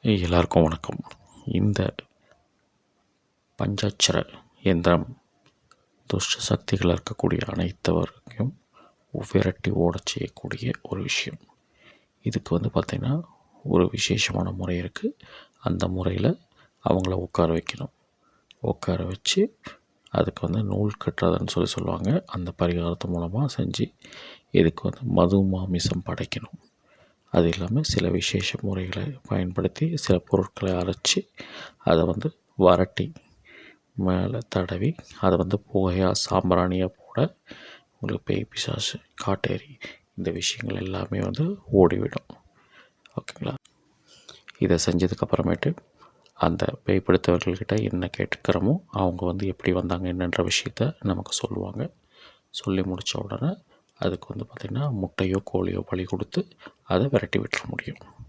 எல்லாருக்கும் வணக்கம். இந்த பஞ்சாட்சர எந்திரம் துஷ்ட சக்திகள் இருக்கக்கூடிய அனைத்தவரையும் விரட்டி ஓடச் செய்யக்கூடிய ஒரு விஷயம். இதுக்கு பார்த்திங்கன்னா ஒரு விசேஷமான முறை இருக்குது. அந்த முறையில் அவங்கள உட்கார வைக்கணும். உட்கார வச்சு அதுக்கு நூல் கட்டுறதுன்னு சொல்லுவாங்க. அந்த பரிகாரத்து மூலமாக செஞ்சு இதுக்கு மது மாமிசம் படைக்கணும். அது இல்லாமல் சில விசேஷ முறைகளை பயன்படுத்தி சில பொருட்களை அரைச்சி அதை வரட்டி மேலே தடவி அதை புகையாக சாம்பிராணியாக போட உங்களுக்கு பேய் பிசாசு காட்டேரி இந்த விஷயங்கள் எல்லாமே ஓடிவிடும். ஓகேங்களா? இதை செஞ்சதுக்கப்புறமேட்டு அந்த பேய் பிடித்தவர்கள்கிட்ட என்ன கேட்டுக்கிறோமோ அவங்க எப்படி வந்தாங்க என்னன்ற விஷயத்த நமக்கு சொல்லுவாங்க. சொல்லி முடித்த உடனே அதுக்கு பார்த்திங்கன்னா முட்டையோ கோழியோ பலி கொடுத்து அதை விரட்டி விட்டுற முடியும்.